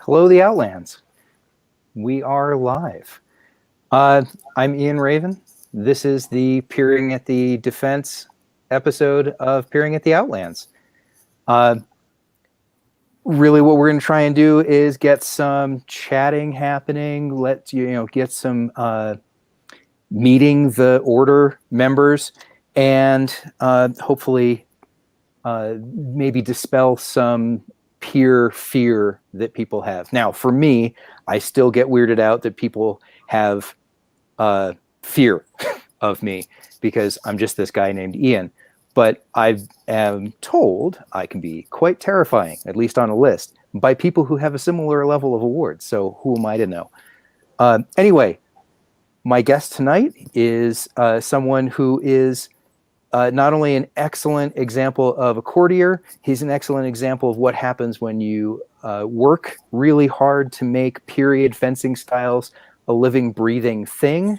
Hello, the Outlands. We are live. I'm Ian Raven. This is the Peering at the Defense episode of Peering at the Outlands. Really, what we're going to try and do is get some chatting happening. Get some meeting the order members, and hopefully, maybe dispel some peer fear that people have. Now, for me, I still get weirded out that people have fear of me because I'm just this guy named Ian. But I am told I can be quite terrifying, at least on a list, by people who have a similar level of awards. So who am I to know? Anyway, my guest tonight is someone who is not only an excellent example of a courtier, he's an excellent example of what happens when you work really hard to make period fencing styles a living, breathing thing.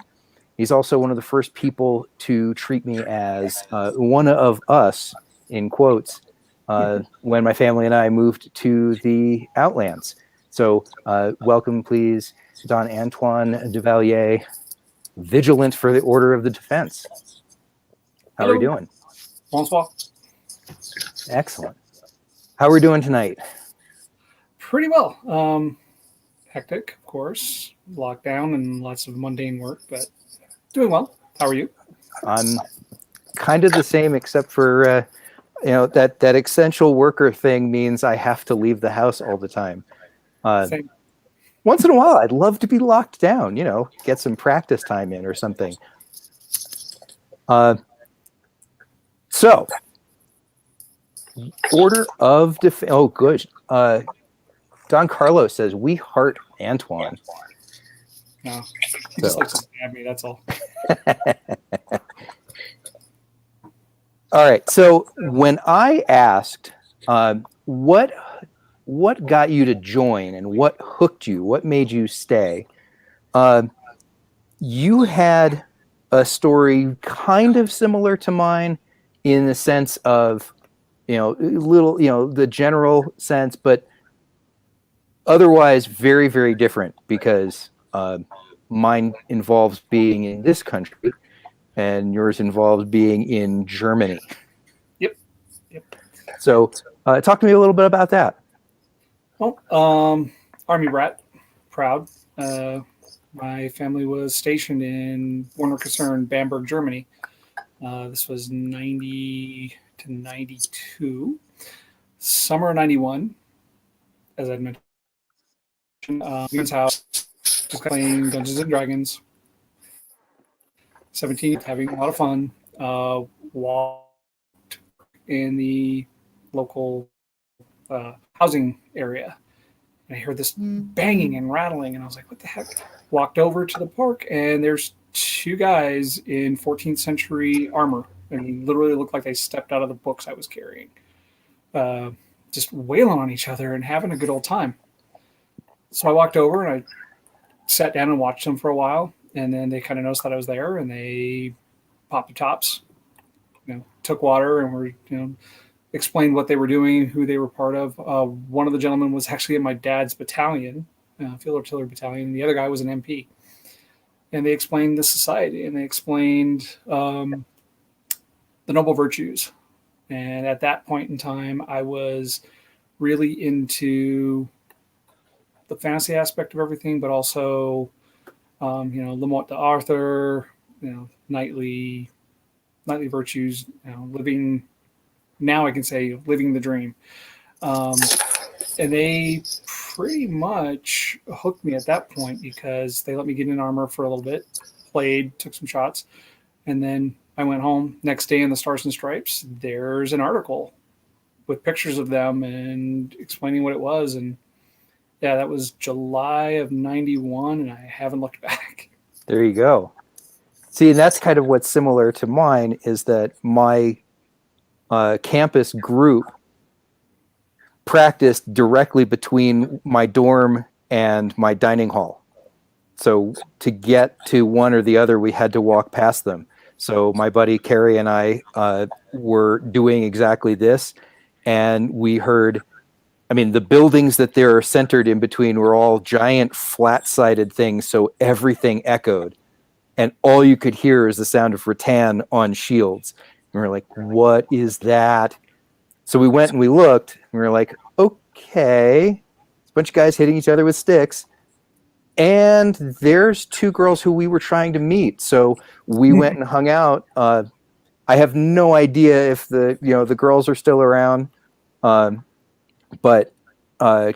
He's also one of the first people to treat me as one of us, in quotes, when my family and I moved to the Outlands. So welcome, please, Don Antoine de Vallier, Vigilant for the Order of the Defense. How are we doing? Bonsoir. Excellent. How are we doing tonight? Pretty well. Hectic, of course. Lockdown and lots of mundane work, but doing well. How are you? I'm kind of the same, except for that essential worker thing means I have to leave the house all the time. Same. Once in a while, I'd love to be locked down. Get some practice time in or something. So, Order of Defense. Oh, good. Don Carlos says, "We heart Antoine." No, he just likes to stab me, that's all. All right. So when I asked, what got you to join and what hooked you, what made you stay, you had a story kind of similar to mine in the sense of, the general sense, but otherwise very, very different because mine involves being in this country and yours involves being in Germany. Yep. So talk to me a little bit about that. Well, Army brat, proud. My family was stationed in Warner Kaserne, Bamberg, Germany. This was 90 to 92. Summer of 91, as I mentioned. Friend's house, just playing Dungeons and Dragons. 17, having a lot of fun. Walked in the local housing area. And I heard this banging and rattling, and I was like, what the heck? Walked over to the park, and there's two guys in 14th century armor. And literally looked like they stepped out of the books I was carrying. Just wailing on each other and having a good old time. So I walked over, and I sat down and watched them for a while. And then they kind of noticed that I was there, and they popped the tops, took water, and were, explained what they were doing, who they were part of. One of the gentlemen was actually in my dad's battalion, Field Artillery Battalion. And the other guy was an MP. And they explained the society, and they explained the noble virtues. And at that point in time, I was really into the fantasy aspect of everything, but also Le Morte d'Arthur, knightly virtues, living. Now I can say living the dream. And they pretty much hooked me at that point because they let me get in armor for a little bit, played, took some shots, and then I went home. Next day in the Stars and Stripes, there's an article with pictures of them and explaining what it was. And yeah, that was July of 91, and I haven't looked back. There you go. See, that's kind of what's similar to mine is that my campus group practiced directly between my dorm and my dining hall. So to get to one or the other, we had to walk past them. So my buddy Carrie and I were doing exactly this, and we heard I mean, the buildings that they're centered in between were all giant flat-sided things, so everything echoed. And all you could hear is the sound of rattan on shields. And we were like, what is that? So we went and we looked, and we were like, okay. It's a bunch of guys hitting each other with sticks. And there's two girls who we were trying to meet. So we went and hung out. I have no idea if the girls are still around. But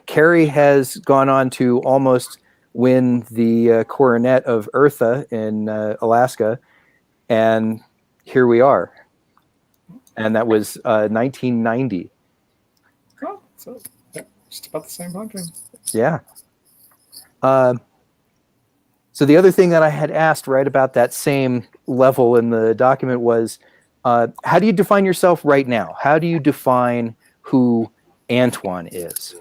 Carrie has gone on to almost win the coronet of Eartha in Alaska, and here we are. And that was 1990. Oh, so just about the same time. Yeah. So the other thing that I had asked right about that same level in the document was, how do you define yourself right now? How do you define who Antoine is?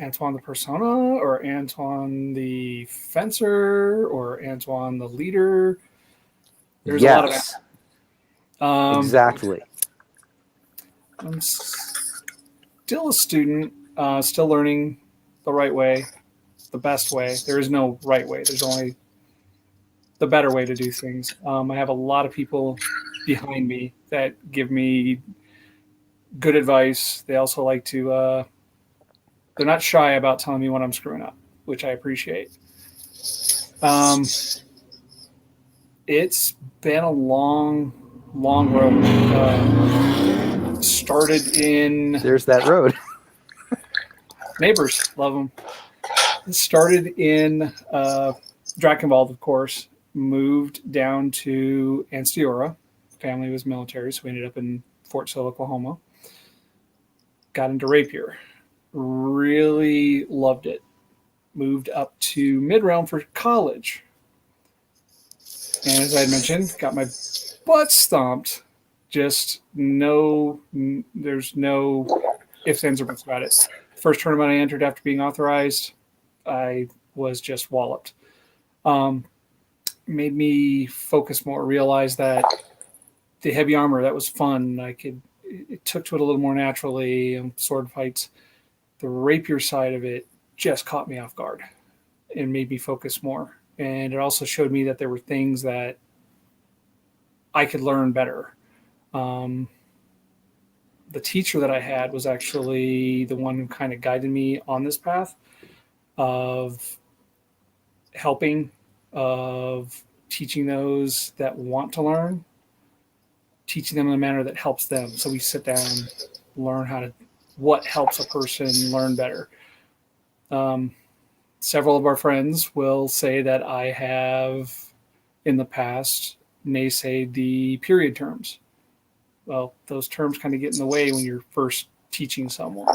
Antoine the persona, or Antoine the fencer, or Antoine the leader? There's a lot of that. Exactly. I'm still a student, still learning the right way, the best way. There is no right way. There's only the better way to do things. I have a lot of people behind me that give me good advice. They also like to, they're not shy about telling me when I'm screwing up, which I appreciate. It's been a long road. Started in... There's that road. Neighbors, love them. Started in Drakenwald, of course. Moved down to Anstiora. Family was military, so we ended up in Fort Sill, Oklahoma. Got into Rapier. Really loved it. Moved up to Mid-Realm for college. And as I had mentioned, got my butt stomped. Just there's no ifs, ands, or buts about it. First tournament I entered after being authorized, I was just walloped. Made me focus more, realize that the heavy armor, that was fun. It took to it a little more naturally, sword fights. The rapier side of it just caught me off guard and made me focus more. And it also showed me that there were things that I could learn better. The teacher that I had was actually the one who kind of guided me on this path of helping, of teaching those that want to learn, teaching them in a manner that helps them. So we sit down, learn what helps a person learn better. Several of our friends will say that I have, in the past, naysayed the period terms. Well, those terms kind of get in the way when you're first teaching someone.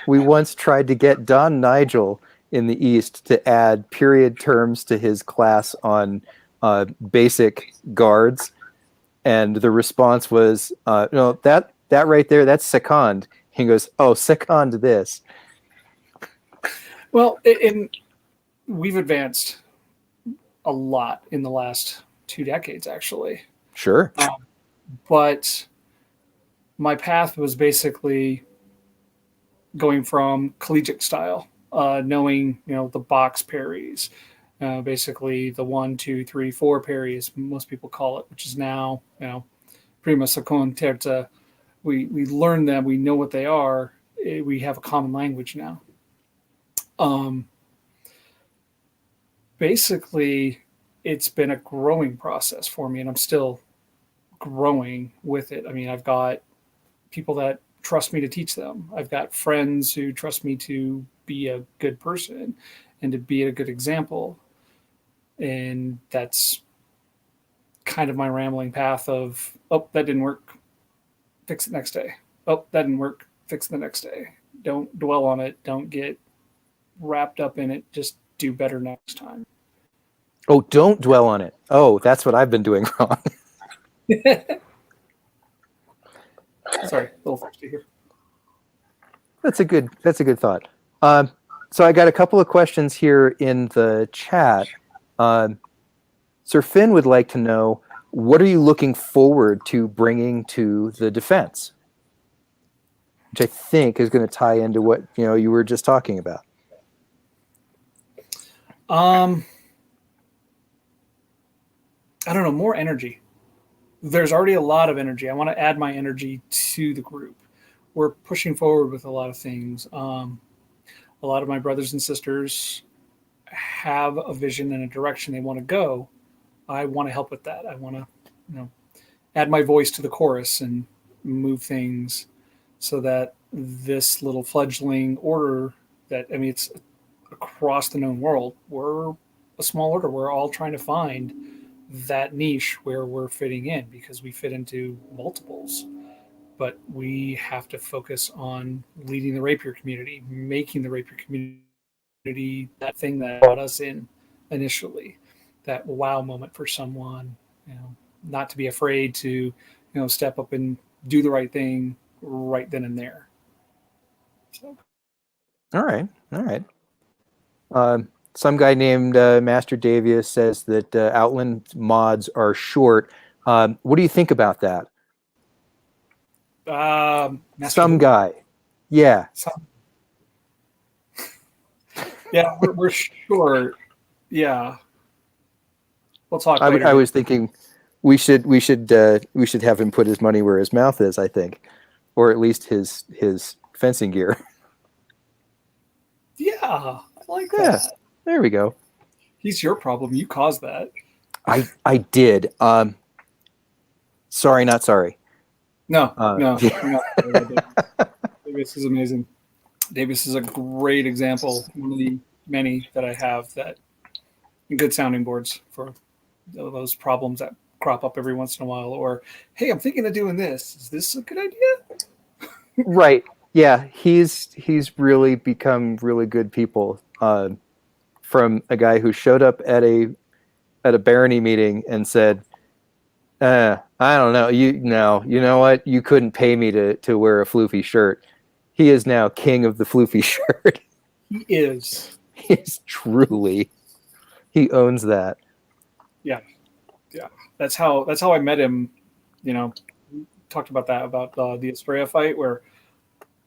We once tried to get Don Nigel in the East to add period terms to his class on basic guards, and the response was, "No, that right there, that's second." He goes, "Oh, second this." Well, we've advanced a lot in the last 2 decades, actually. Sure. But my path was basically going from collegiate style, knowing, the box parries, basically the 1, 2, 3, 4 parries, most people call it, which is now, prima, second, terza. We learn them. We know what they are. We have a common language now. Basically, it's been a growing process for me, and I'm still growing with it. I mean, I've got people that trust me to teach them. I've got friends who trust me to be a good person and to be a good example. And that's kind of my rambling path of, oh, that didn't work, fix it next day. Oh, that didn't work, fix it the next day. Don't dwell on it. Don't get wrapped up in it. Just do better next time. Oh, don't dwell on it. Oh, that's what I've been doing wrong. Sorry, a little thirsty here. That's a good thought. So I got a couple of questions here in the chat. Sir Finn would like to know, what are you looking forward to bringing to the defense? Which I think is going to tie into what you were just talking about. I don't know, more energy. There's already a lot of energy. I want to add my energy to the group. We're pushing forward with a lot of things. A lot of my brothers and sisters have a vision and a direction they want to go. I want to help with that. I want to, add my voice to the chorus and move things so that this little fledgling order it's across the known world. We're a small order. We're all trying to find that niche where we're fitting in because we fit into multiples. But we have to focus on leading the rapier community, making the rapier community that thing that brought us in initially, that wow moment for someone, not to be afraid to, step up and do the right thing right then and there. So. All right. Some guy named Master Davius says that Outland mods are short. What do you think about that? Some guy. Yeah. Yeah, we're short. Yeah. We'll talk later. I was thinking we should have him put his money where his mouth is, I think. Or at least his fencing gear. Yeah, I like that. There we go. He's your problem. You caused that. I did. Sorry, not sorry. No. Davis is amazing. Davis is a great example. One of the many that I have that good sounding boards for those problems that crop up every once in a while. Or, hey, I'm thinking of doing this. Is this a good idea? Right. Yeah, he's really become really good people. From a guy who showed up at a barony meeting and said, I don't know. You know what? You couldn't pay me to wear a floofy shirt. He is now king of the floofy shirt. He is. He is truly. He owns that. Yeah. That's how I met him. Talked about that the Estrella fight where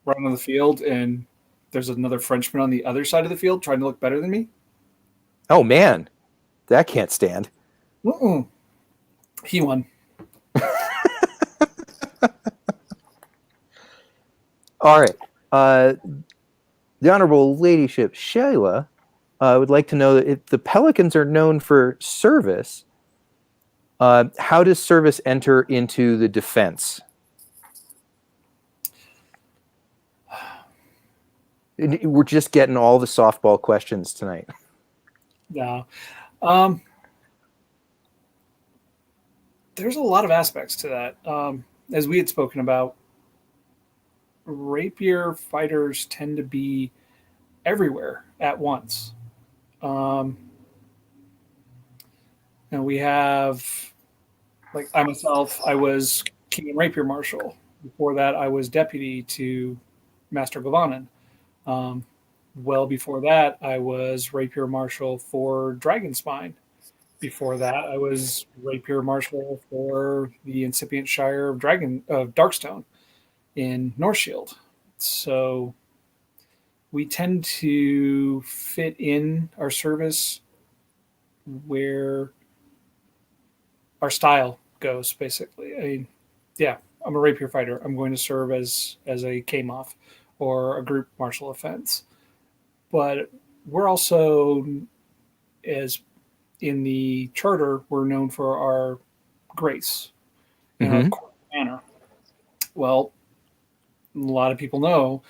we're out on the field and there's another Frenchman on the other side of the field trying to look better than me. Oh man, that can't stand. He won. All right. The Honorable Ladyship Shayla would like to know that if the Pelicans are known for service, how does service enter into the defense? We're just getting all the softball questions tonight. Yeah. There's a lot of aspects to that. As we had spoken about, rapier fighters tend to be everywhere at once. And we have, like I myself, I was King and Rapier Marshal. Before that, I was deputy to Master Gavanen. Well before that, I was Rapier Marshal for Dragonspine. Before that, I was Rapier Marshal for the incipient Shire of Darkstone in Northshield. So we tend to fit in our service where our style goes, basically. I'm a rapier fighter. I'm going to serve as a KMOF or a group martial offense. But we're also, as in the charter, we're known for our grace and our court manner. Well, a lot of people know,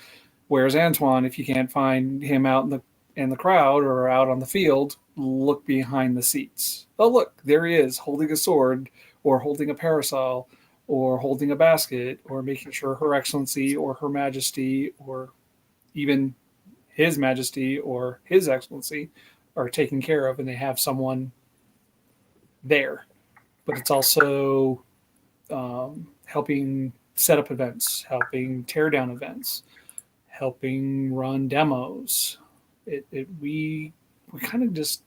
where's Antoine? If you can't find him out in the crowd or out on the field, look behind the seats. Oh, look, there he is, holding a sword or holding a parasol or holding a basket or making sure Her Excellency or Her Majesty or even His Majesty or His Excellency are taken care of and they have someone there. But it's also helping set up events, helping tear down events, helping run demos. We kind of just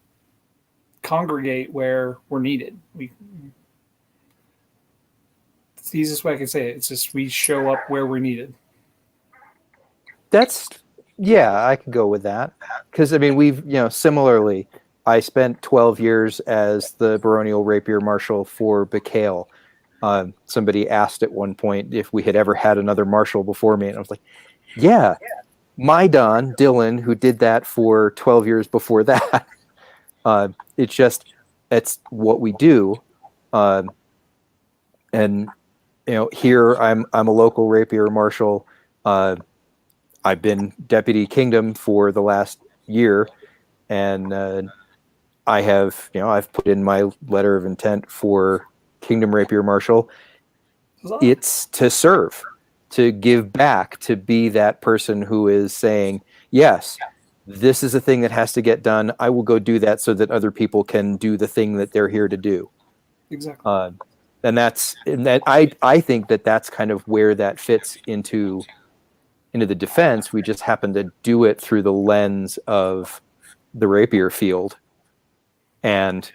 congregate where we're needed. the easiest way I can say it. It's just we show up where we're needed. Yeah, I could go with that. Because, I mean, similarly, I spent 12 years as the baronial rapier marshal for Bacale. Somebody asked at one point if we had ever had another marshal before me, and I was like, yeah, my Don, Dylan, who did that for 12 years before that. It's what we do. And, here I'm a local rapier marshal. I've been deputy kingdom for the last year, and I've put in my letter of intent for kingdom rapier marshal. It's to serve, to give back, to be that person who is saying, yes, this is a thing that has to get done. I will go do that so that other people can do the thing that they're here to do. Exactly. I think that's kind of where that fits into the defense. We just happen to do it through the lens of the rapier field. And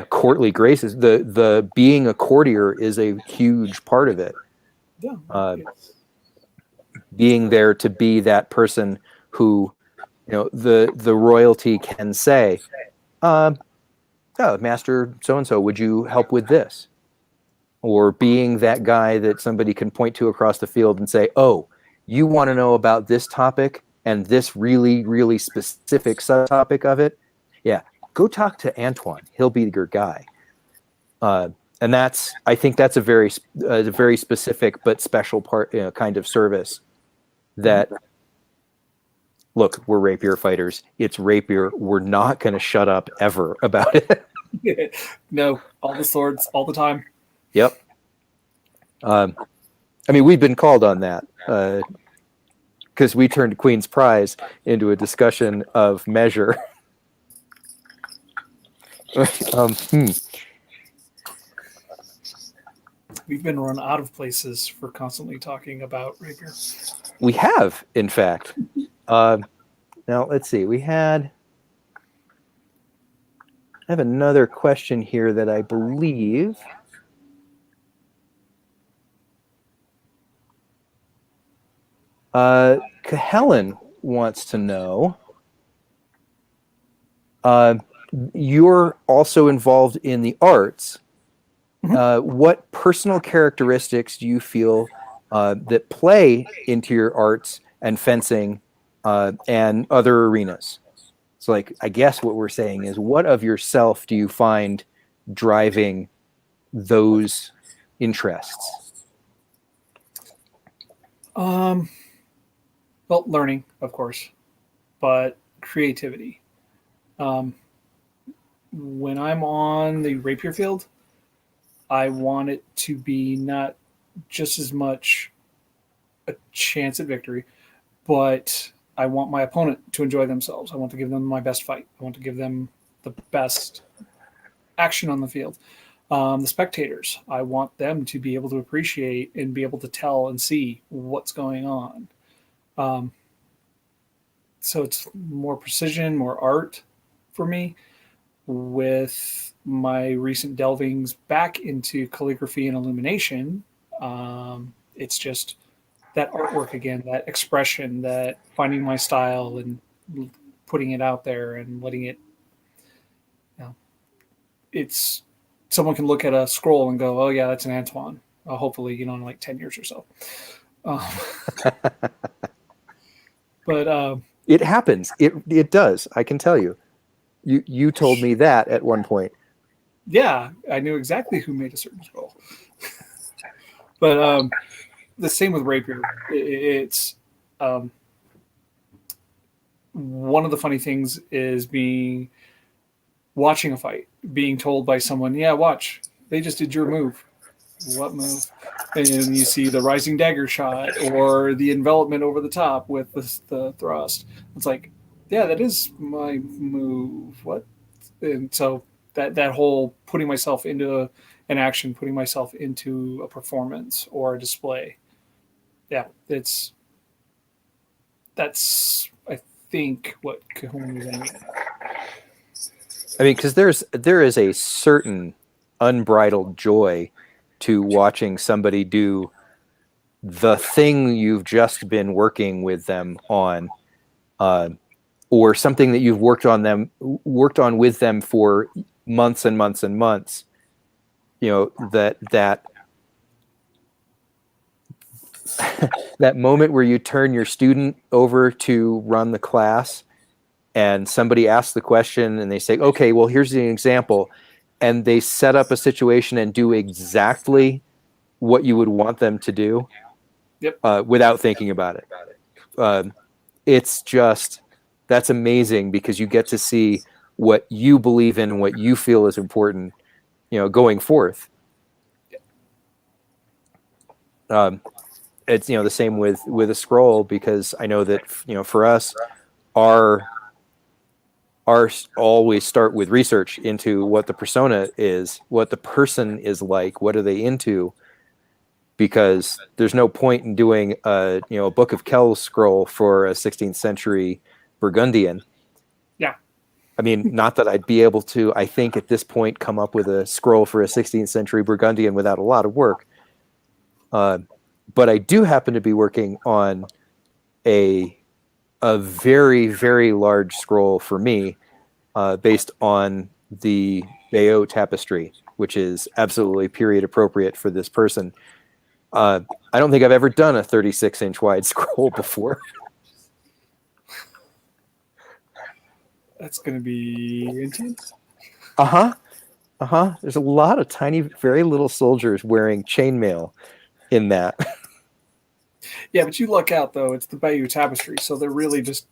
courtly graces. The being a courtier is a huge part of it. Yeah. Being there to be that person who, the royalty can say, oh, Master so-and-so, would you help with this? Or being that guy that somebody can point to across the field and say, oh, you want to know about this topic and this really, really specific subtopic of it? Yeah, go talk to Antoine. He'll be your guy. And I think that's a very specific but special part, kind of service that, look, we're rapier fighters. It's rapier. We're not going to shut up ever about it. No, all the swords, all the time. Yep. I mean, we've been called on that because we turned Queen's Prize into a discussion of measure. We've been run out of places for constantly talking about rapier. We have, in fact. Now, let's see. I have another question here that I believe... Helen wants to know, you're also involved in the arts. Mm-hmm. What personal characteristics do you feel that play into your arts and fencing and other arenas? So, like, I guess what we're saying is, what of yourself do you find driving those interests? Well, learning, of course, but creativity. When I'm on the rapier field, I want it to be not just as much a chance at victory, but I want my opponent to enjoy themselves. I want to give them my best fight. I want to give them the best action on the field. The spectators, I want them to be able to appreciate and be able to tell and see what's going on. So it's more precision, more art for me. With my recent delvings back into calligraphy and illumination, it's just that artwork again, that expression, that finding my style and putting it out there and letting it, it's someone can look at a scroll and go, oh yeah, that's an Antoine. Hopefully, in like 10 years or so. But it happens. It does. I can tell you. You told me that at one point. Yeah, I knew exactly who made a certain scroll. But the same with rapier. It's one of the funny things is watching a fight, being told by someone, yeah, watch, they just did your move. What move? And you see the rising dagger shot or the envelopment over the top with the thrust. It's like, yeah, that is my move. What? And so that whole putting myself into an action, putting myself into a performance or a display. Yeah, that's I think what Cahoon was aiming at. I mean, because there is a certain unbridled joy to watching somebody do the thing you've just been working with them on, or something that you've worked on with them for months and months and months. That that moment where you turn your student over to run the class and somebody asks the question and they say, okay, well, here's the example. And they set up a situation and do exactly what you would want them to do. Yep. Without thinking about it. It's just, that's amazing because you get to see what you believe in, what you feel is important, going forth. It's, the same with a scroll, because I know that, for us, our always start with research into what the persona is, what the person is like, what are they into, because there's no point in doing a Book of Kells scroll for a 16th century Burgundian. Yeah. I mean, not that I'd be able to, I think at this point, come up with a scroll for a 16th century Burgundian without a lot of work. But I do happen to be working on a very, very large scroll for me, based on the Bayeux tapestry, which is absolutely period appropriate for this person. I don't think I've ever done a 36-inch wide scroll before. That's going to be intense. There's a lot of tiny, very little soldiers wearing chainmail in that. Yeah, but you look out though; it's the Bayeux tapestry, so they're really just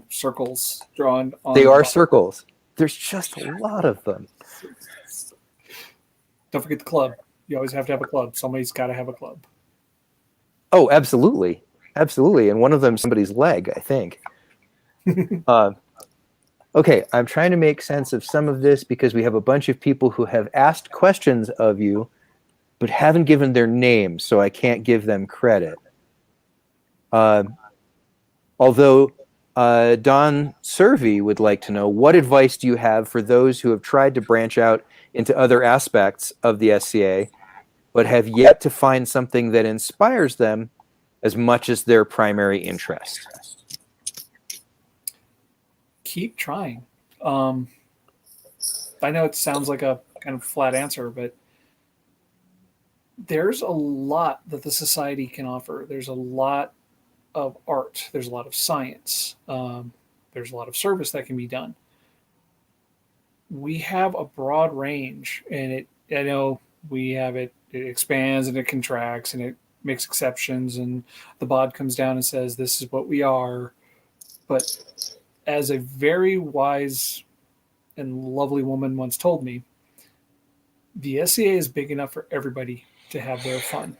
circles drawn on. They are circles. There's just a lot of them. Don't forget the club. You always have to have a club. Somebody's got to have a club. Oh, absolutely, absolutely, and one of them somebody's leg, I think. Okay, I'm trying to make sense of some of this because we have a bunch of people who have asked questions of you, but haven't given their names, so I can't give them credit. Although Don Servi would like to know, what advice do you have for those who have tried to branch out into other aspects of the SCA, but have yet to find something that inspires them as much as their primary interest? Keep trying. I know it sounds like a kind of flat answer, but there's a lot that the society can offer. There's a lot of art. There's a lot of science. There's a lot of service that can be done. We have a broad range, and I know we have it. It expands and it contracts and it makes exceptions, and the bod comes down and says, "This is what we are." But as a very wise and lovely woman once told me, the SCA is big enough for everybody to have their fun,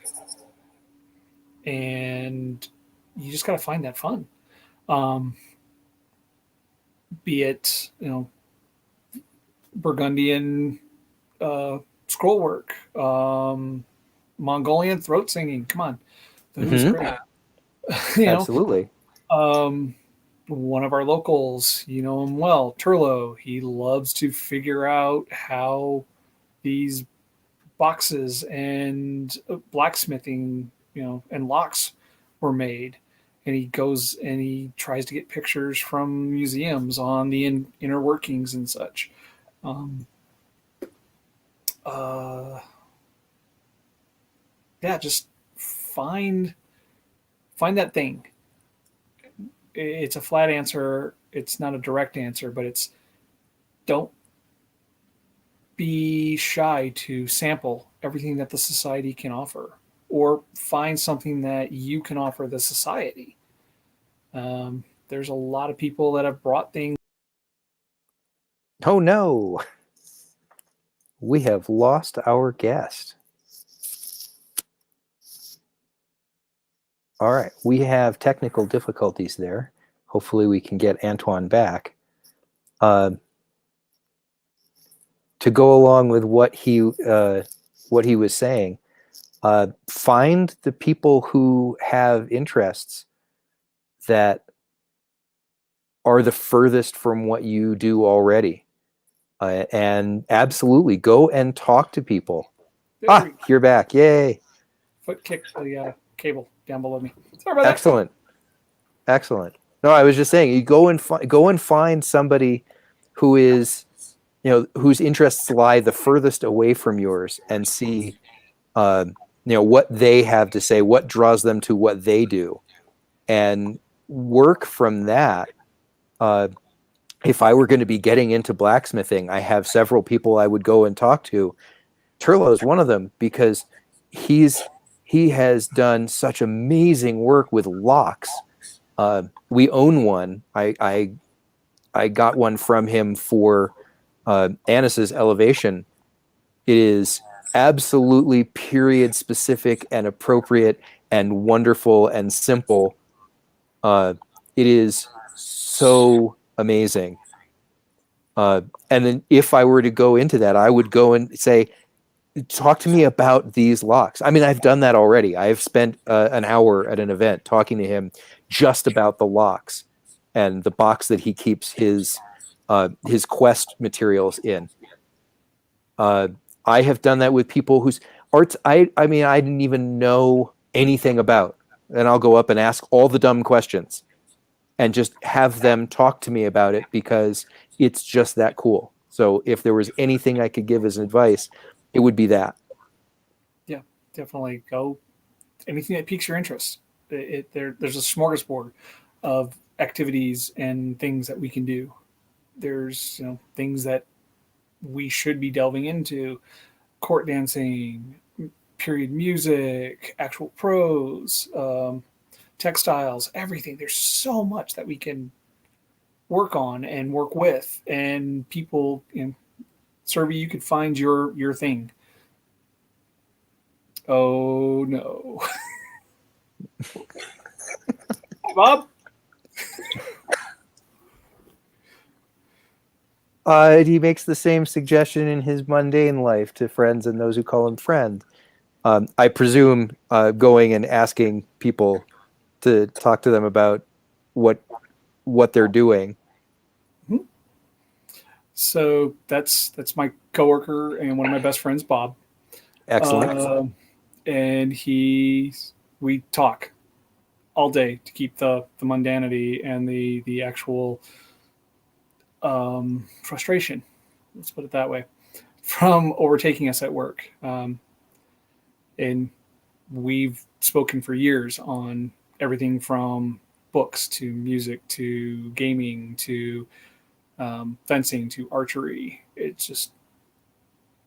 and you just got to find that fun. Be it Burgundian scroll work, Mongolian throat singing. Come on, those are great. Absolutely. One of our locals, you know him well, Turlo. He loves to figure out how these boxes and blacksmithing, and locks were made. And he goes and he tries to get pictures from museums on the inner workings and such. Just find that thing. It's a flat answer. It's not a direct answer, but it's don't be shy to sample everything that the society can offer, or find something that you can offer the society. There's a lot of people that have brought things. Oh no, we have lost our guest. All right, we have technical difficulties there. Hopefully we can get Antoine back. To go along with what he was saying, find the people who have interests that are the furthest from what you do already. And absolutely go and talk to people. There, You're back. Yay. foot kicked the cable down below me. Sorry about that. Excellent. No, I was just saying, you go and find somebody who is, whose interests lie the furthest away from yours, and see, what they have to say, what draws them to what they do, and work from that. If I were going to be getting into blacksmithing, I have several people I would go and talk to. Turlo is one of them, because he has done such amazing work with locks. We own one. I got one from him for Annis's elevation. It is absolutely period specific and appropriate and wonderful and simple. It is so amazing. And then if I were to go into that, I would go and say, talk to me about these locks. I mean, I've done that already. I've spent an hour at an event talking to him just about the locks and the box that he keeps his quest materials in. I have done that with people whose arts I didn't even know anything about. And I'll go up and ask all the dumb questions and just have them talk to me about it, because it's just that cool. So if there was anything I could give as advice, it would be that. Yeah, definitely go anything that piques your interest. There's a smorgasbord of activities and things that we can do. There's things that we should be delving into: court dancing, period music, actual prose, textiles, everything. There's so much that we can work on and work with, and people, Serby, you could find your thing. Oh no. Bob? He makes the same suggestion in his mundane life to friends and those who call him friend. I presume going and asking people to talk to them about what they're doing. Mm-hmm. So that's my coworker and one of my best friends, Bob. Excellent. And we talk all day to keep the mundanity and the actual frustration, let's put it that way, from overtaking us at work. And we've spoken for years on everything from books to music to gaming to fencing to archery. It's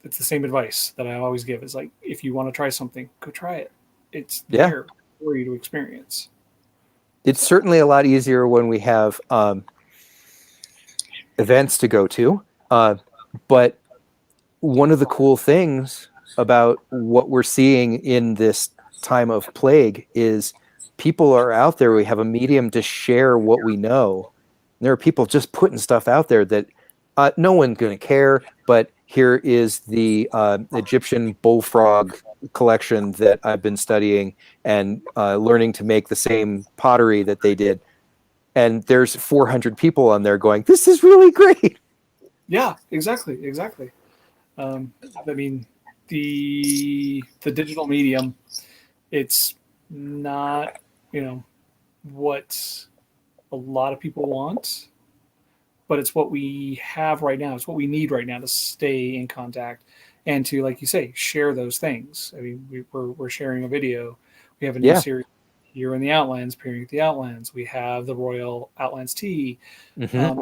the same advice that I always give. Is like, if you want to try something, go try it. It's there for you to experience. It's certainly a lot easier when we have events to go to. But one of the cool things about what we're seeing in this time of plague is people are out there. We have a medium to share what we know. And there are people just putting stuff out there that no one's going to care, but here is the Egyptian bullfrog collection that I've been studying and learning to make the same pottery that they did. And there's 400 people on there going, this is really great. Yeah, exactly. I mean, the digital medium, it's not, what a lot of people want, but it's what we have right now. It's what we need right now to stay in contact and to, like you say, share those things. I mean, we're sharing a video. We have a new series here in the Outlands, Peering at the Outlands. We have the Royal Outlands Tea. Mm-hmm.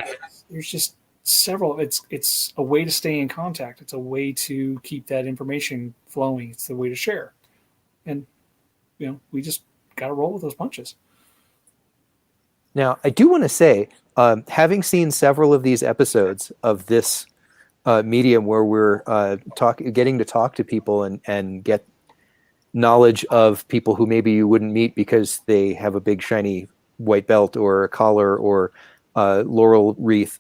There's just several. It's a way to stay in contact. It's a way to keep that information flowing. It's the way to share. And, we just got to roll with those punches. Now, I do want to say, having seen several of these episodes of this medium where we're getting to talk to people and get knowledge of people who maybe you wouldn't meet because they have a big shiny white belt or a collar or laurel wreath,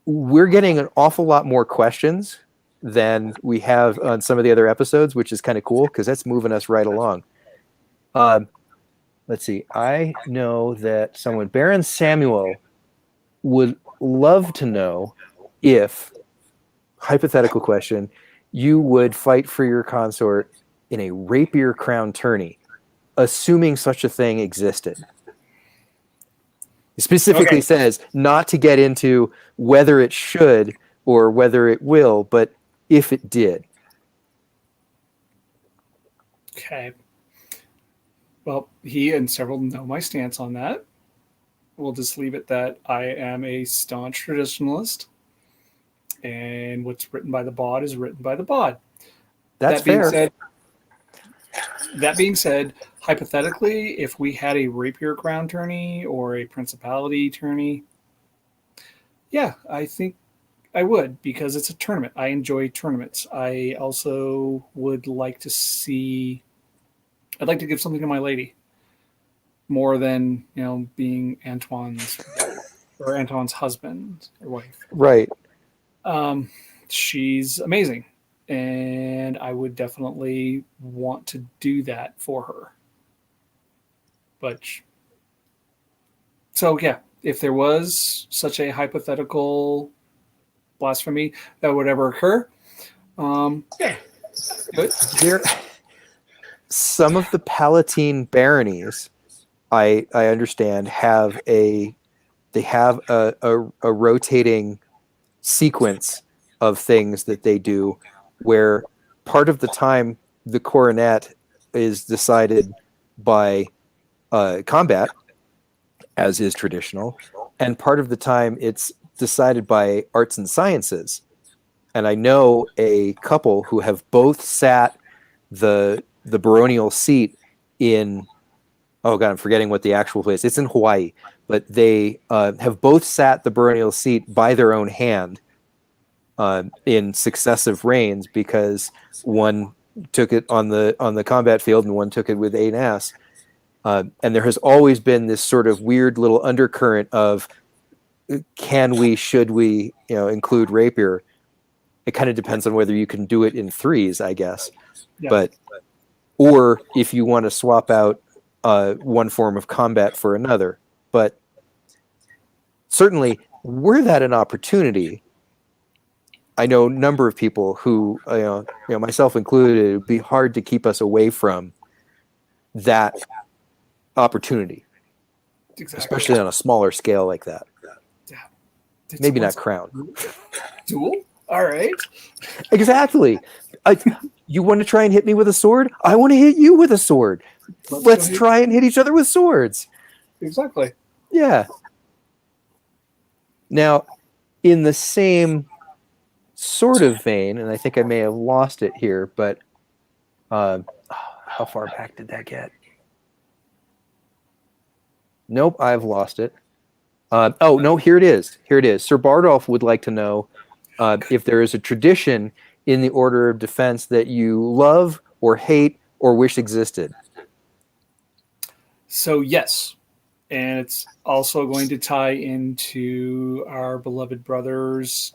we're getting an awful lot more questions than we have on some of the other episodes, which is kind of cool because that's moving us right along. Let's see. I know that Baron Samuel would love to know if, hypothetical question, you would fight for your consort in a rapier crown tourney, assuming such a thing existed. It specifically says not to get into whether it should or whether it will, but if it did. Okay. Well, he and several know my stance on that. We'll just leave it that I am a staunch traditionalist, and what's written by the bod is written by the bod. That's that being fair. said, that being said, hypothetically, if we had a rapier crown tourney or a principality tourney, yeah, I think I would, because it's a tournament. I enjoy tournaments. I also would like to see. I'd like to give something to my lady, more than being Antoine's or Antoine's husband or wife. Right. She's amazing, and I would definitely want to do that for her. But so yeah, if there was such a hypothetical blasphemy that would ever occur, yeah, do it. There, some of the Palatine baronies, I understand, have a rotating sequence of things that they do, where part of the time the coronet is decided by combat, as is traditional, and part of the time it's decided by arts and sciences. And I know a couple who have both sat the baronial seat in, oh god, I'm forgetting what the actual place. It's in Hawaii, but they have both sat the baronial seat by their own hand in successive reigns, because one took it on the combat field and one took it with A&S. And there has always been this sort of weird little undercurrent of, can we, should we, include rapier? It kind of depends on whether you can do it in threes, I guess. Yeah. But or if you want to swap out one form of combat for another. But certainly, were that an opportunity, I know a number of people who, myself included, it would be hard to keep us away from that opportunity, Exactly. especially on a smaller scale like that. Yeah. Maybe not crown. Duel? All right. Exactly. You want to try and hit me with a sword? I want to hit you with a sword. Let's try and hit each other with swords. Exactly. Yeah. Now, in the same sort of vein, and I think I may have lost it here, but how far back did that get? Nope, I've lost it. Oh, no, here it is. Here it is. Sir Bardolph would like to know if there is a tradition in the Order of Defense that you love or hate or wish existed. So, yes. And it's also going to tie into our beloved brother's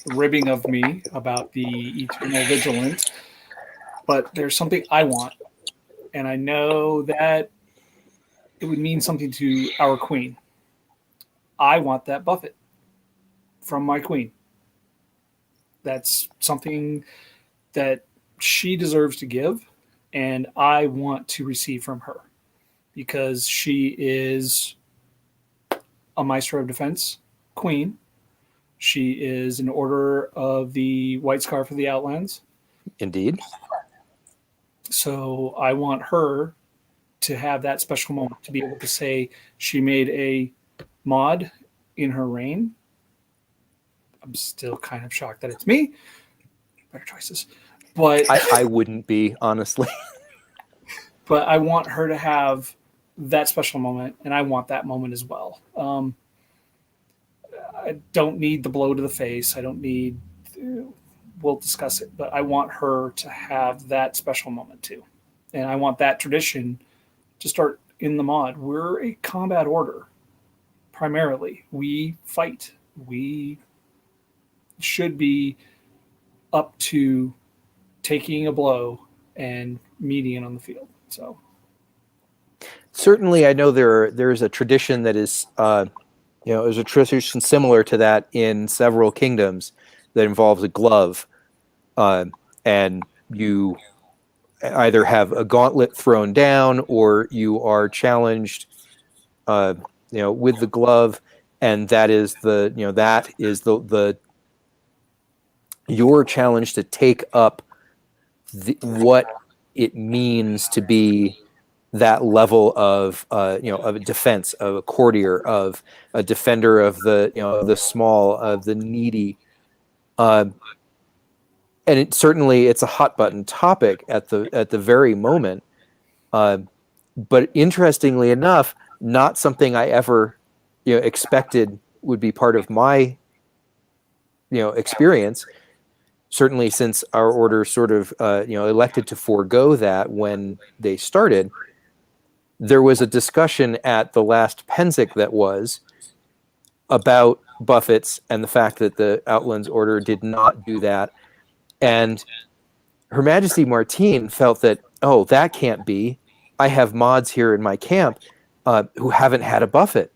ribbing of me about the Eternal Vigilant. But there's something I want. And I know that it would mean something to our queen. I want that buffet from my queen. That's something that she deserves to give, and I want to receive from her, because she is a Maestro of Defense queen. She is an Order of the White Scarf of the Outlands. Indeed. So I want her to have that special moment, to be able to say she made a mod in her reign. I'm still kind of shocked that it's me. Better choices. But I wouldn't be, honestly. But I want her to have that special moment, and I want that moment as well. I don't need the blow to the face. I don't need... We'll discuss it. But I want her to have that special moment too. And I want that tradition to start in the mod. We're a combat order, primarily. We fight. We should be up to taking a blow and meeting it on the field. So certainly, I know there's a tradition that is There's a tradition similar to that in several kingdoms that involves a glove, and you either have a gauntlet thrown down or you are challenged, uh, with the glove, and that is the your challenge to take up what it means to be that level of of a defense, of a courtier, of a defender of the small, of the needy, uh, and it's a hot button topic at the very moment. But interestingly enough, not something I ever expected would be part of my experience. Certainly, since our order sort of elected to forego that when they started, there was a discussion at the last Pensic that was about buffets and the fact that the Outlands Order did not do that. And Her Majesty Martine felt that, oh, that can't be. I have mods here in my camp who haven't had a buffet.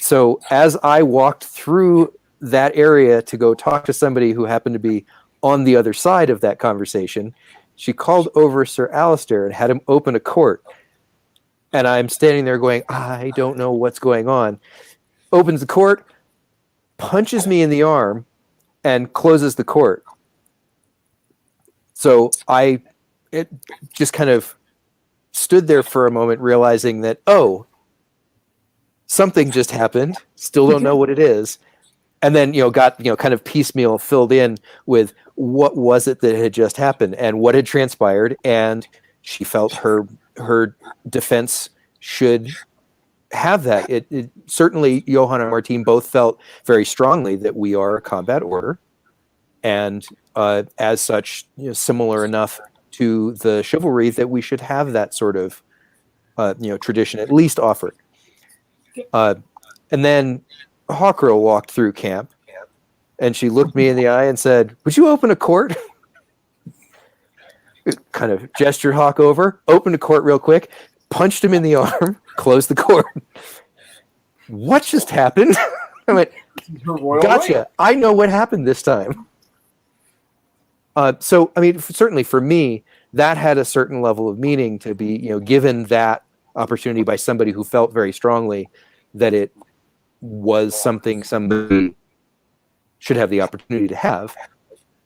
So as I walked through that area to go talk to somebody who happened to be on the other side of that conversation, she called over Sir Alistair and had him open a court. And I'm standing there going, I don't know what's going on. Opens the court, punches me in the arm, and closes the court. So it just kind of stood there for a moment, realizing that, oh, something just happened. Still don't know what it is. And then, got, kind of piecemeal filled in with what was it that had just happened and what had transpired. And she felt her defense should have that. It certainly, Johann and Martine both felt very strongly that we are a combat order, and as such, similar enough to the chivalry that we should have that sort of tradition at least offered. And then Hawkgirl walked through camp, and she looked me in the eye and said, "Would you open a court?" Kind of gestured Hawk over, opened a court real quick, punched him in the arm, closed the court. What just happened? I went, gotcha. Right. I know what happened this time. So, I mean, certainly for me, that had a certain level of meaning to be, given that opportunity by somebody who felt very strongly that it was something somebody should have the opportunity to have.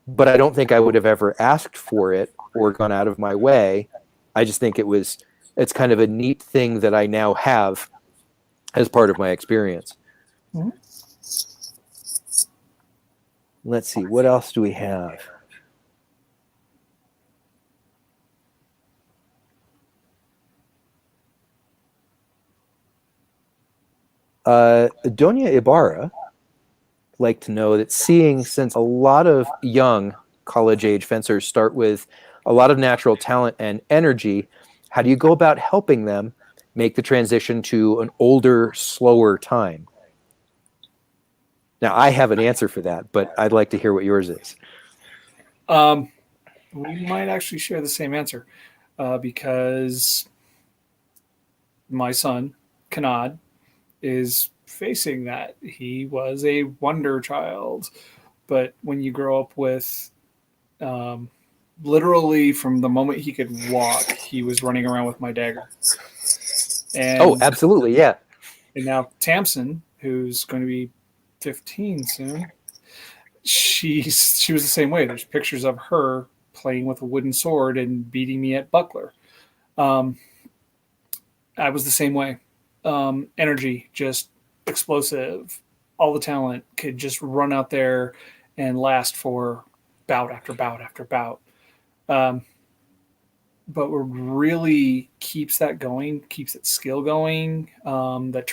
But I don't think I would have ever asked for it or gone out of my way. I just think it's kind of a neat thing that I now have as part of my experience. Mm-hmm. Let's see, what else do we have? Doña Ibarra like to know that since a lot of young college-age fencers start with a lot of natural talent and energy, how do you go about helping them make the transition to an older, slower time? Now, I have an answer for that, but I'd like to hear what yours is. We might actually share the same answer because my son, Kanad, is facing that. He was a wonder child, but when you grow up with literally from the moment he could walk, he was running around with my dagger. And, oh, absolutely, yeah. And now Tamsin, who's going to be 15 soon, she was the same way. There's pictures of her playing with a wooden sword and beating me at buckler. I was the same way. Energy, just explosive, all the talent, could just run out there and last for bout after bout after bout. But what really keeps that going, keeps that skill going, that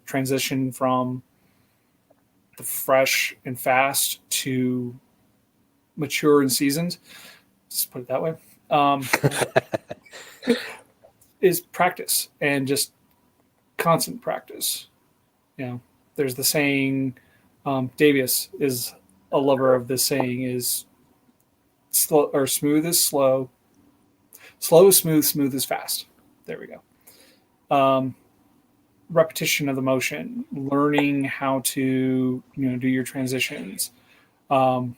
transition from the fresh and fast to mature and seasoned, let's put it that way, is practice and just constant practice. There's the saying, Davius is a lover of this saying, is slow or smooth is slow, slow is smooth, smooth is fast. There we go. repetition of the motion, learning how to do your transitions. I'm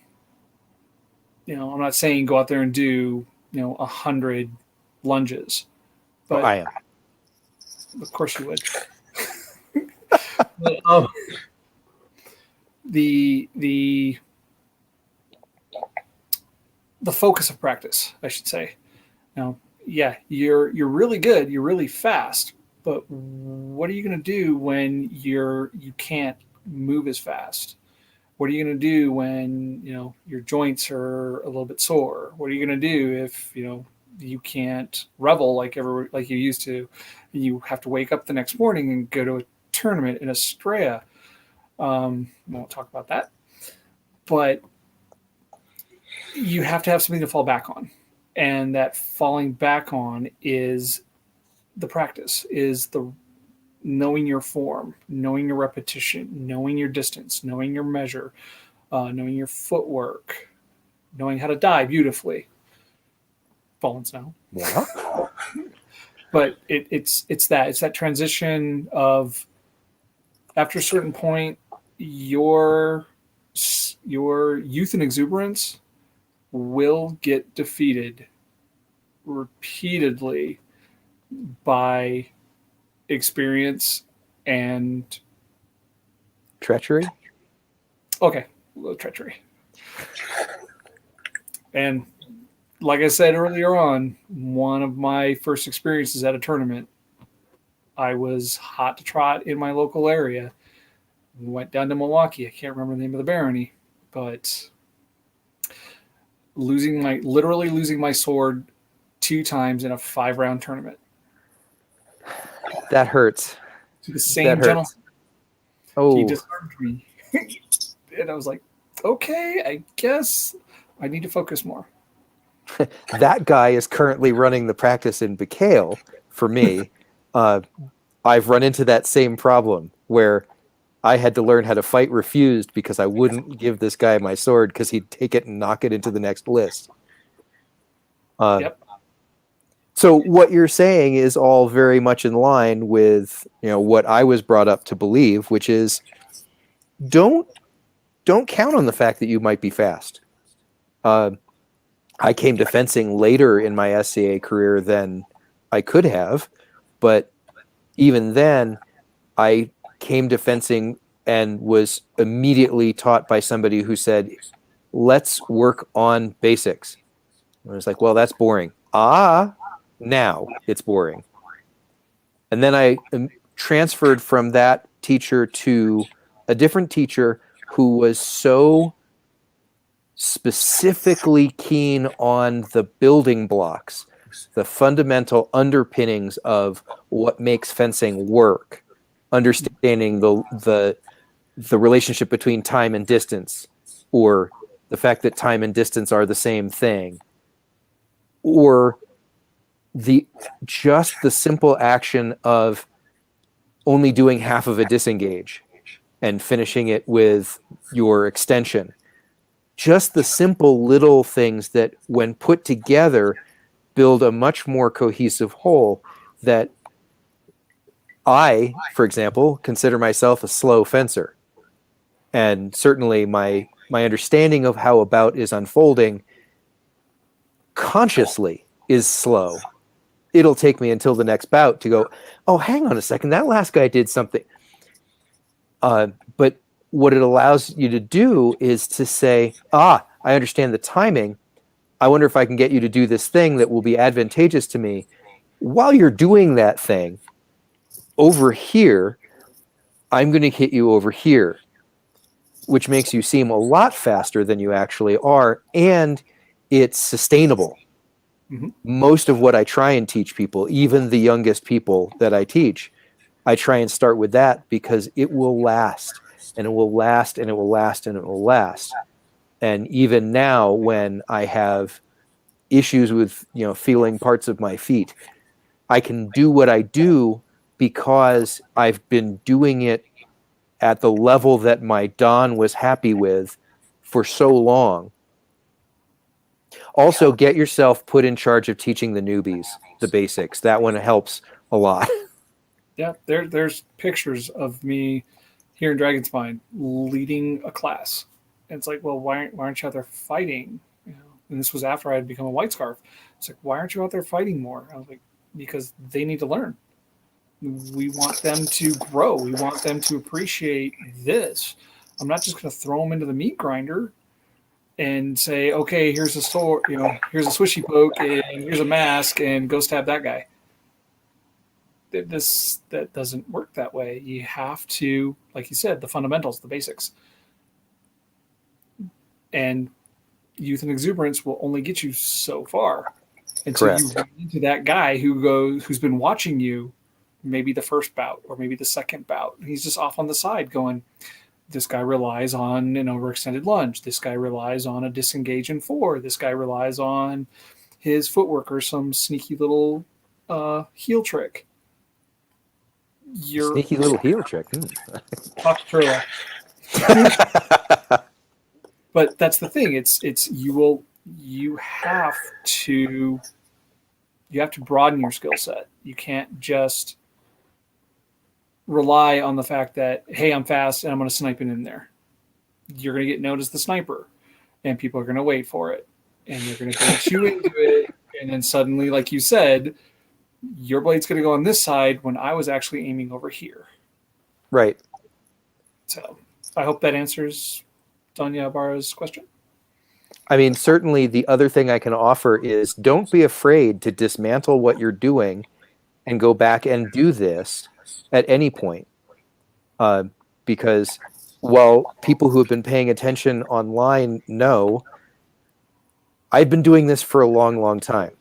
not saying go out there and do 100 lunges, Oh, but I am. of course you would. But, the focus of practice, I should say. Yeah, you're really good, you're really fast, but what are you going to do when you can't move as fast? What are you going to do when your joints are a little bit sore? What are you going to do if you can't revel like you used to? You have to wake up the next morning and go to a tournament in Estrella. We won't talk about that, but you have to have something to fall back on, and that falling back on is the practice, is the knowing your form, knowing your repetition, knowing your distance, knowing your measure, knowing your footwork, knowing how to die beautifully. Fallen snow. Yeah. But it's that transition of, after a certain point, your youth and exuberance will get defeated repeatedly by experience and Treachery. okay, a little treachery. And like I said earlier on, one of my first experiences at a tournament, I was hot to trot in my local area. We went down to Milwaukee. I can't remember the name of the barony, but literally losing my sword 2 times in a 5-round tournament. That hurts. To the same gentleman. Oh, he disarmed me. And I was like, okay, I guess I need to focus more. that guy is currently running the practice in Bacale for me. I've run into that same problem where I had to learn how to fight refused because I wouldn't give this guy my sword because he'd take it and knock it into the next list. Yep. So what you're saying is all very much in line with what I was brought up to believe, which is don't count on the fact that you might be fast. I came to fencing later in my SCA career than I could have, but even then, I came to fencing and was immediately taught by somebody who said, let's work on basics. And I was like, well, that's boring. Now it's boring. And then I transferred from that teacher to a different teacher who was so specifically keen on the building blocks, the fundamental underpinnings of what makes fencing work, understanding the relationship between time and distance, or the fact that time and distance are the same thing, or just the simple action of only doing half of a disengage and finishing it with your extension. Just the simple little things that, when put together, build a much more cohesive whole. That I, for example, consider myself a slow fencer. And certainly my understanding of how a bout is unfolding consciously is slow. It'll take me until the next bout to go, oh, hang on a second, that last guy did something. But what it allows you to do is to say, I understand the timing. I wonder if I can get you to do this thing that will be advantageous to me. While you're doing that thing, over here, I'm going to hit you over here, which makes you seem a lot faster than you actually are, and it's sustainable. Mm-hmm. Most of what I try and teach people, even the youngest people that I teach, I try and start with that because it will last, and it will last, and it will last, and it will last. And even now, when I have issues with feeling parts of my feet, I can do what I do because I've been doing it at the level that my Don was happy with for so long. Also, get yourself put in charge of teaching the newbies the basics. That one helps a lot. Yeah, there's pictures of me here in Dragonspine leading a class. And it's like, well, why aren't you out there fighting? You know, and this was after I had become a White Scarf. It's like, why aren't you out there fighting more? I was like, because they need to learn. We want them to grow. We want them to appreciate this. I'm not just going to throw them into the meat grinder and say, okay, here's a sword, here's a swishy poke, and here's a mask, and go stab that guy. That doesn't work that way. You have to, like you said, the fundamentals, the basics. And youth and exuberance will only get you so far until Correct. you run into that guy who's been watching you, maybe the first bout or maybe the second bout. He's just off on the side going, this guy relies on an overextended lunge. This guy relies on a disengage in 4. This guy relies on his footwork or some sneaky little heel trick. Sneaky little heel trick. Talk to Turla. But that's the thing. It's you have to broaden your skill set. You can't just rely on the fact that, hey, I'm fast and I'm going to snipe it in there. You're going to get known as the sniper, and people are going to wait for it, and they're going to bait you into it, and then suddenly, like you said, your blade's going to go on this side when I was actually aiming over here. Right. So I hope that answers Donya Ibarra's question. I mean, certainly the other thing I can offer is don't be afraid to dismantle what you're doing and go back and do this at any point. Because while people who have been paying attention online know, I've been doing this for a long, long time.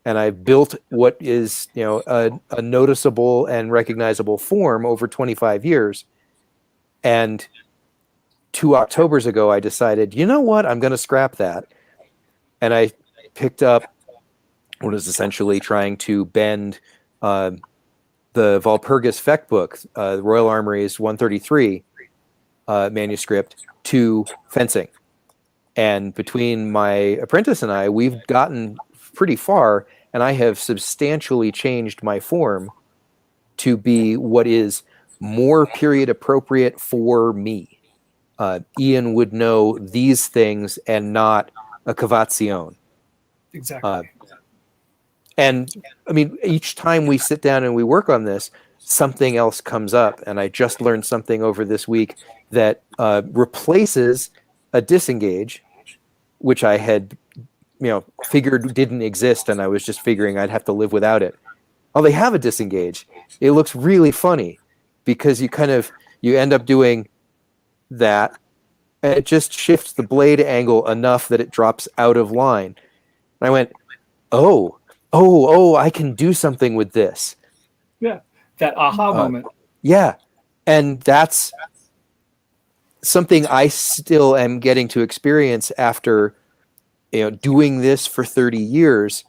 And I've built what is, a noticeable and recognizable form over 25 years. And 2 Octobers ago, I decided, you know what, I'm going to scrap that. And I picked up what is essentially trying to bend the Walpurgis Feck book, the Royal Armory's 133 manuscript, to fencing. And between my apprentice and I, we've gotten pretty far, and I have substantially changed my form to be what is more period appropriate for me. Ian would know these things and not a cavazione. Exactly. And I mean, each time we sit down and we work on this, something else comes up. And I just learned something over this week that replaces a disengage, which I had, figured didn't exist, and I was just figuring I'd have to live without it. Oh, they have a disengage. It looks really funny because you end up doing that, and it just shifts the blade angle enough that it drops out of line. And I went, oh, I can do something with this. Yeah, that aha moment. Yeah, and that's something I still am getting to experience after doing this for 30 years.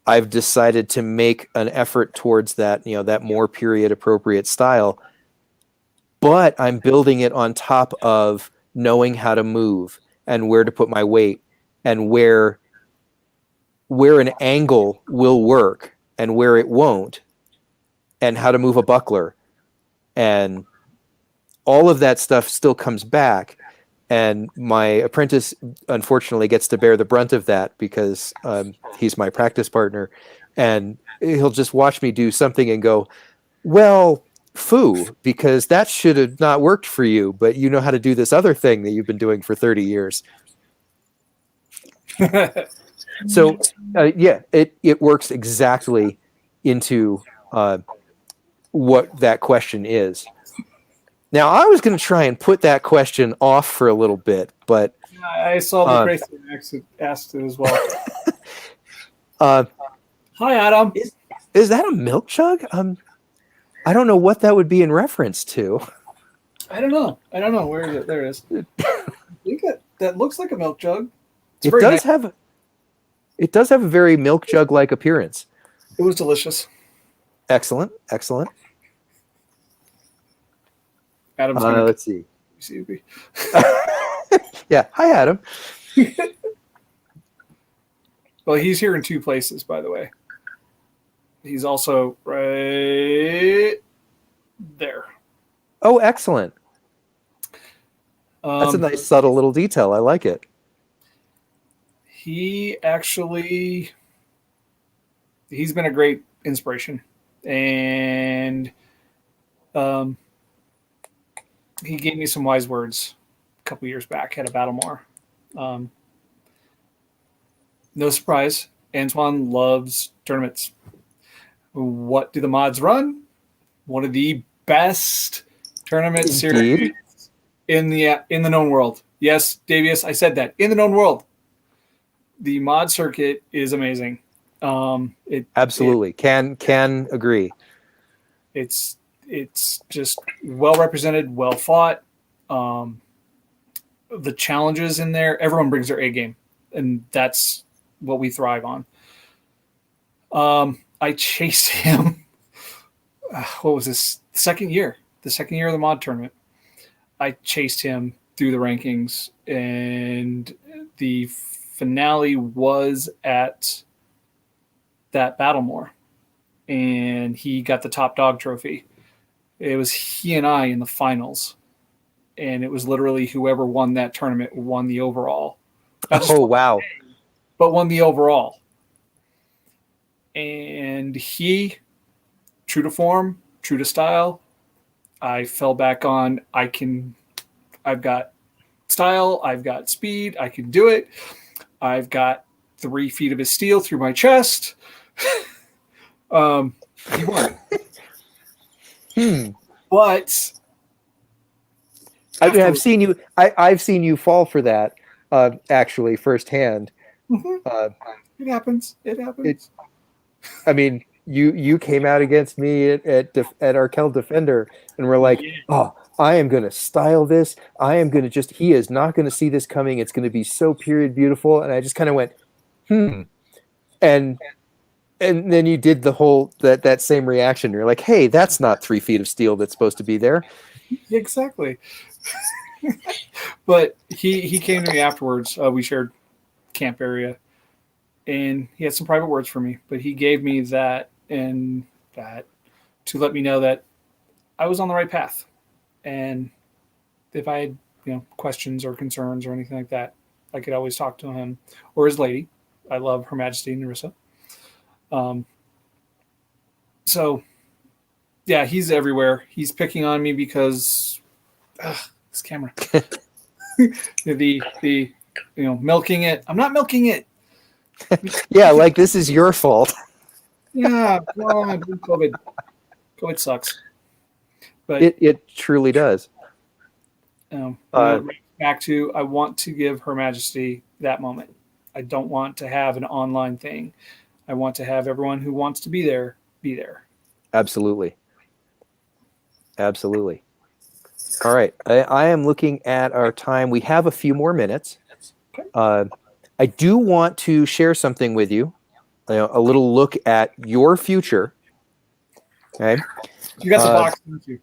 I've decided to make an effort towards that, that more period appropriate style, but I'm building it on top of knowing how to move and where to put my weight and where an angle will work and where it won't, and how to move a buckler. And all of that stuff still comes back. And my apprentice, unfortunately, gets to bear the brunt of that because he's my practice partner. And he'll just watch me do something and go, well, foo, because that should have not worked for you, but you know how to do this other thing that you've been doing for 30 years. So, it works exactly into what that question is. Now, I was going to try and put that question off for a little bit, but I saw the Grayson asked it as well. Hi, Adam. Is that a milk jug? I don't know what that would be in reference to. I don't know. Where is it? There it is. I think that looks like a milk jug. It does have a very milk jug-like appearance. It was delicious. Excellent. Adam's let's see. CB. Yeah. Hi, Adam. Well, he's here in 2 places, by the way. He's also right there. Oh, excellent. That's a Um, nice subtle little detail. I like it. he actually he's been a great inspiration, and um, he gave me some wise words a couple years back at a Battlemore. Um, no surprise, Antoine loves tournaments. What do the mods run? One of the best tournament Indeed. series in the known world. Yes, Davius, I said that. In the known world. The mod circuit is amazing. Absolutely. Can agree. It's just well represented, well fought. Um, the challenges in there, everyone brings their A game, and that's what we thrive on. I chased him. What was this? Second year, the second year of the mod tournament. I chased him through the rankings, and the finale was at that Battlemore, and he got the top dog trophy. It was he and I in the finals, and it was literally whoever won that tournament won the overall. Oh, wow. But won the overall. And he, true to form, true to style, I fell back on I've got style, I've got speed, I can do it. I've got 3 feet of his steel through my chest. He won. But I mean, I've seen you. I've seen you fall for that, actually firsthand. it happens. It happens. I mean, you came out against me at Arkel Defender, and we're like, oh, I am going to style this. I am going to he is not going to see this coming. It's going to be so period beautiful. And I just kind of went, and then you did the whole that same reaction. You're like, hey, that's not 3 feet of steel that's supposed to be there. Exactly. But he came to me afterwards. We shared camp area, and he had some private words for me. But he gave me that and that to let me know that I was on the right path. And if I had questions or concerns or anything like that, I could always talk to him or his lady. I love Her Majesty Narissa. So yeah, he's everywhere. He's picking on me because this camera. the milking it. I'm not milking it. Yeah, like this is your fault. Yeah, well, COVID sucks. But it truly does. Back to, I want to give Her Majesty that moment. I don't want to have an online thing. I want to have everyone who wants to be there be there. Absolutely. Absolutely. All right. I am looking at our time. We have a few more minutes. Okay. I do want to share something with you, a little look at your future. Okay. You got the box, don't you?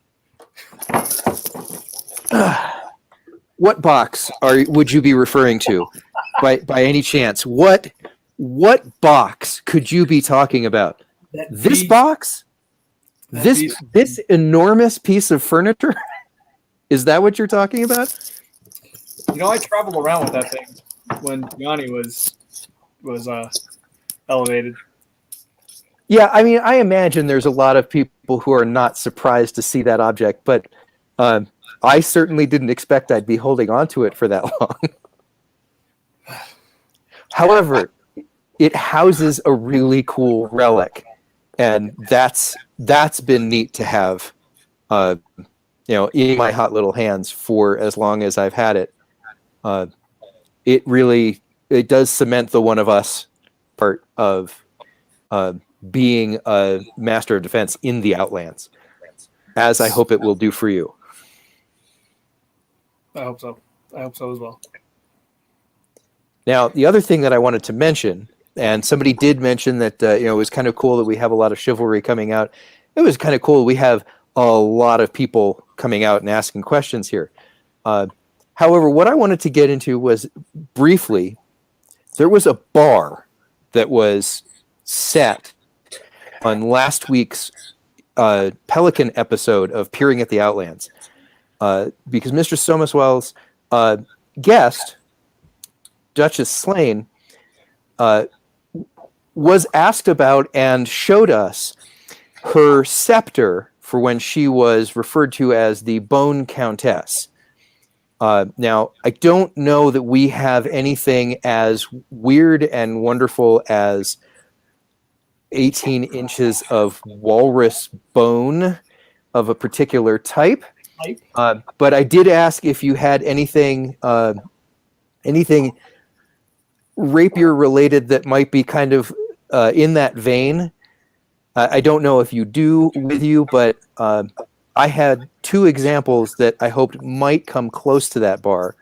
What box would you be referring to by any chance? What box could you be talking about? This box? This enormous piece of furniture? Is that what you're talking about? I traveled around with that thing when Yanni was elevated. Yeah, I mean, I imagine there's a lot of people who are not surprised to see that object, but I certainly didn't expect I'd be holding on to it for that long. However, it houses a really cool relic, and that's been neat to have, in my hot little hands for as long as I've had it. It does cement the one of us part of being a master of defense in the Outlands, as I hope it will do for you. I hope so. I hope so as well. Now, the other thing that I wanted to mention, and somebody did mention that it was kind of cool that we have a lot of chivalry coming out. It was kind of cool we have a lot of people coming out and asking questions here. However, what I wanted to get into was briefly, there was a bar that was set on last week's Pelican episode of Peering at the Outlands, because Mistress Somaswell's guest, Duchess Slane, was asked about and showed us her scepter for when she was referred to as the Bone Countess. Now, I don't know that we have anything as weird and wonderful as 18 inches of walrus bone of a particular type. But I did ask if you had anything rapier related that might be kind of in that vein. I don't know if you do with you, but I had 2 examples that I hoped might come close to that bar.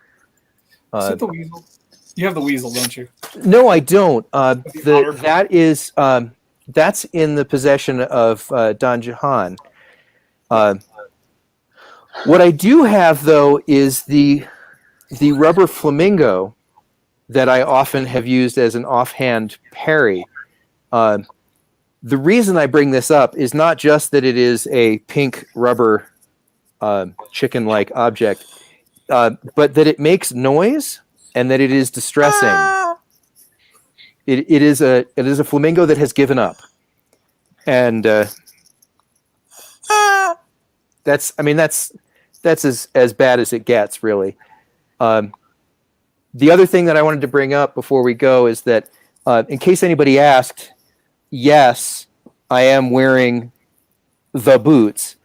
Is it the weasel? You have the weasel, don't you? No, I don't. That's in the possession of Don Jahan. What I do have, though, is the rubber flamingo that I often have used as an offhand parry. The reason I bring this up is not just that it is a pink rubber chicken-like object, but that it makes noise and that it is distressing. It is a flamingo that has given up, and that's as bad as it gets, really. The other thing that I wanted to bring up before we go is that, in case anybody asked, yes, I am wearing the boots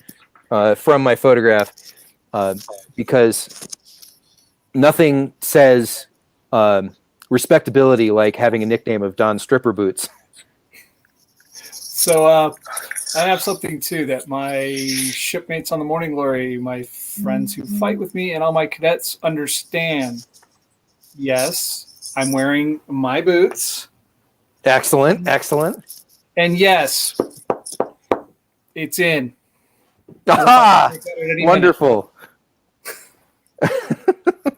from my photograph, because nothing says respectability like having a nickname of Don Stripper Boots. So I have something too that my shipmates on the Morning Glory, my friends who fight with me, and all my cadets understand. Yes, I'm wearing my boots. Excellent. And yes, it's in. Aha! Wonderful.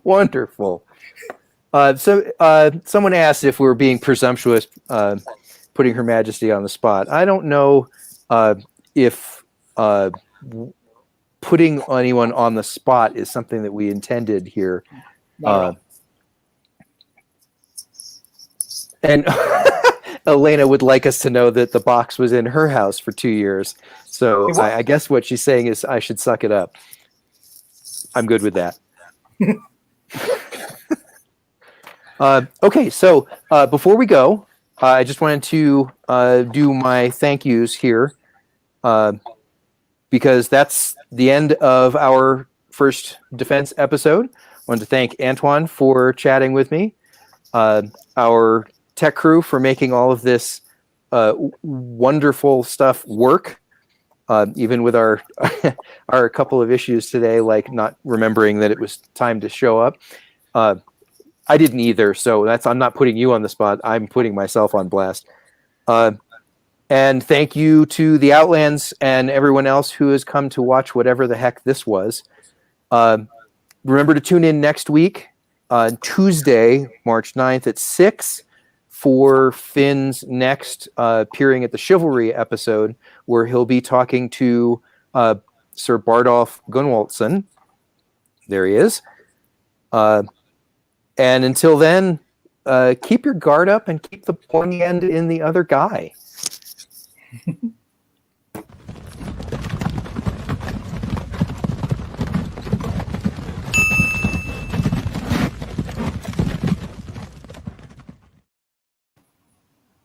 Wonderful. So someone asked if we were being presumptuous, putting Her Majesty on the spot. I don't know if putting anyone on the spot is something that we intended here. And Elena would like us to know that the box was in her house for 2 years. So I guess what she's saying is I should suck it up. I'm good with that. Okay, so before we go, I just wanted to do my thank yous here, because that's the end of our first defense episode. I wanted to thank Antoine for chatting with me, our tech crew for making all of this wonderful stuff work, even with our our couple of issues today, like not remembering that it was time to show up. I didn't either, so I'm not putting you on the spot. I'm putting myself on blast. And thank you to the Outlands and everyone else who has come to watch whatever the heck this was. Remember to tune in next week on Tuesday, March 9th at 6 for Finn's next Peering at the Chivalry episode, where he'll be talking to Sir Bardolph Gunwaldson. There he is. And until then, keep your guard up and keep the pointy end in the other guy.